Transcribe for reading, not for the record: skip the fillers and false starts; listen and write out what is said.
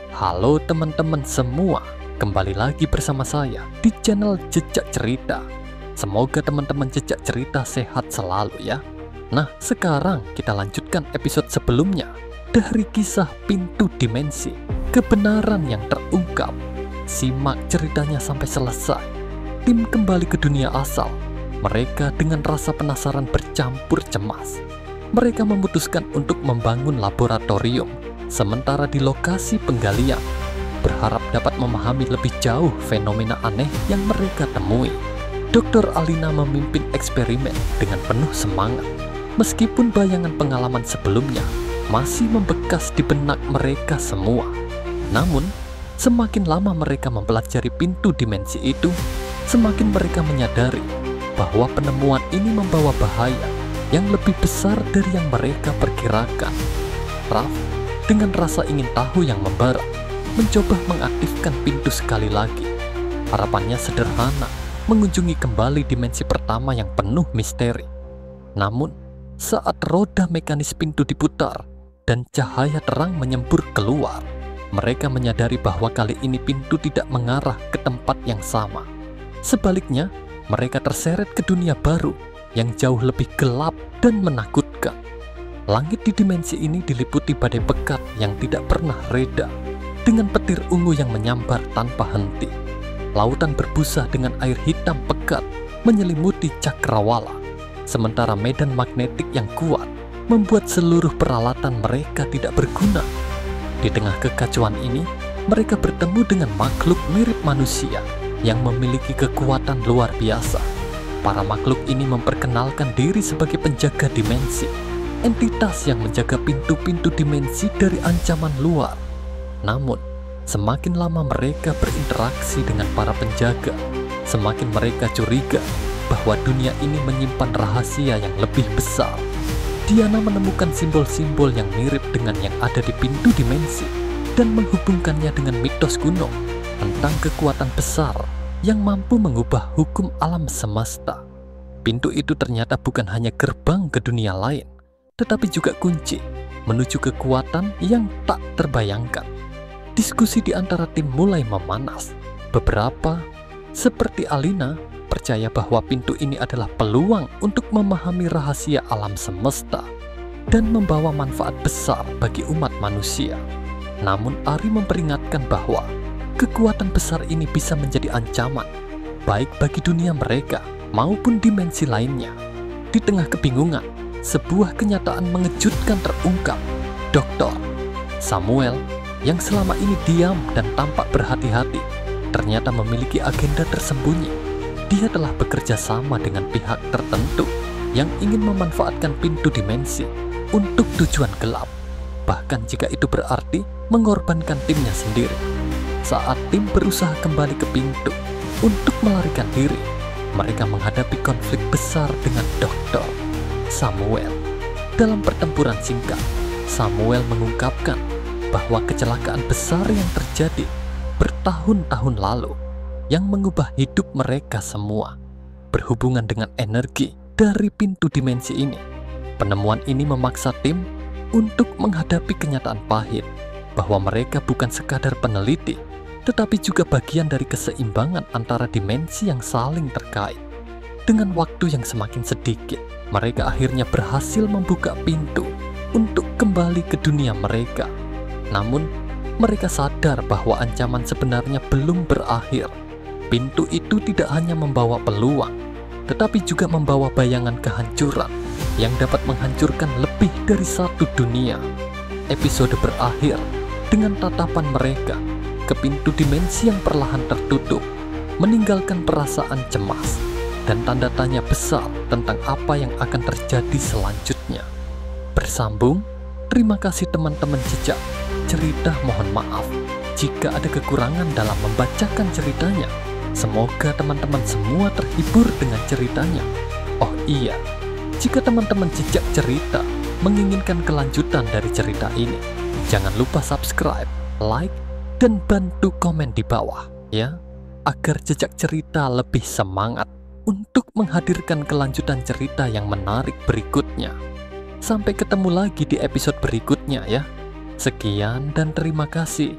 Halo teman-teman semua, kembali lagi bersama saya di channel Jejak Cerita. Semoga teman-teman Jejak Cerita sehat selalu ya. Nah, sekarang kita lanjutkan episode sebelumnya dari kisah Pintu Dimensi, kebenaran yang terungkap. Simak ceritanya sampai selesai. Tim kembali ke dunia asal. Mereka dengan rasa penasaran bercampur cemas. Mereka memutuskan untuk membangun laboratorium sementara di lokasi penggalian, berharap dapat memahami lebih jauh fenomena aneh yang mereka temui. Dr. Alina memimpin eksperimen dengan penuh semangat, meskipun bayangan pengalaman sebelumnya masih membekas di benak mereka semua. Namun, semakin lama mereka mempelajari pintu dimensi itu, semakin mereka menyadari bahwa penemuan ini membawa bahaya yang lebih besar dari yang mereka perkirakan. Raf, dengan rasa ingin tahu yang membara, mencoba mengaktifkan pintu sekali lagi. Harapannya sederhana, mengunjungi kembali dimensi pertama yang penuh misteri. Namun, saat roda mekanis pintu diputar dan cahaya terang menyembur keluar, mereka menyadari bahwa kali ini pintu tidak mengarah ke tempat yang sama. Sebaliknya, mereka terseret ke dunia baru yang jauh lebih gelap dan menakutkan. Langit di dimensi ini diliputi badai pekat yang tidak pernah reda, dengan petir ungu yang menyambar tanpa henti. Lautan berbusa dengan air hitam pekat menyelimuti cakrawala, sementara medan magnetik yang kuat membuat seluruh peralatan mereka tidak berguna. Di tengah kekacauan ini, mereka bertemu dengan makhluk mirip manusia yang memiliki kekuatan luar biasa. Para makhluk ini memperkenalkan diri sebagai penjaga dimensi, entitas yang menjaga pintu-pintu dimensi dari ancaman luar. Namun, semakin lama mereka berinteraksi dengan para penjaga, semakin mereka curiga bahwa dunia ini menyimpan rahasia yang lebih besar. Diana menemukan simbol-simbol yang mirip dengan yang ada di pintu dimensi dan menghubungkannya dengan mitos kuno tentang kekuatan besar yang mampu mengubah hukum alam semesta. Pintu itu ternyata bukan hanya gerbang ke dunia lain, tetapi juga kunci menuju kekuatan yang tak terbayangkan. Diskusi di antara tim mulai memanas. Beberapa, seperti Alina, percaya bahwa pintu ini adalah peluang untuk memahami rahasia alam semesta dan membawa manfaat besar bagi umat manusia. Namun Ari memperingatkan bahwa kekuatan besar ini bisa menjadi ancaman, baik bagi dunia mereka maupun dimensi lainnya. Di tengah kebingungan, sebuah kenyataan mengejutkan terungkap. Dr. Samuel, yang selama ini diam dan tampak berhati-hati, ternyata memiliki agenda tersembunyi. Dia telah bekerja sama dengan pihak tertentu yang ingin memanfaatkan pintu dimensi untuk tujuan gelap, bahkan jika itu berarti mengorbankan timnya sendiri. Saat tim berusaha kembali ke pintu untuk melarikan diri, mereka menghadapi konflik besar dengan Dr. Samuel. Dalam pertempuran singkat, Samuel mengungkapkan bahwa kecelakaan besar yang terjadi bertahun-tahun lalu yang mengubah hidup mereka semua berhubungan dengan energi dari pintu dimensi ini. Penemuan ini memaksa tim untuk menghadapi kenyataan pahit bahwa mereka bukan sekadar peneliti, tetapi juga bagian dari keseimbangan antara dimensi yang saling terkait. Dengan waktu yang semakin sedikit, mereka akhirnya berhasil membuka pintu untuk kembali ke dunia mereka. Namun, mereka sadar bahwa ancaman sebenarnya belum berakhir. Pintu itu tidak hanya membawa peluang, tetapi juga membawa bayangan kehancuran yang dapat menghancurkan lebih dari satu dunia. Episode berakhir dengan tatapan mereka ke pintu dimensi yang perlahan tertutup, meninggalkan perasaan cemas dan tanda tanya besar tentang apa yang akan terjadi selanjutnya. Bersambung, terima kasih teman-teman Jejak Cerita. Mohon maaf jika ada kekurangan dalam membacakan ceritanya. Semoga teman-teman semua terhibur dengan ceritanya. Oh iya, jika teman-teman Jejak Cerita menginginkan kelanjutan dari cerita ini, jangan lupa subscribe, like, dan bantu komen di bawah ya, agar Jejak Cerita lebih semangat untuk menghadirkan kelanjutan cerita yang menarik berikutnya. Sampai ketemu lagi di episode berikutnya ya. Sekian dan terima kasih.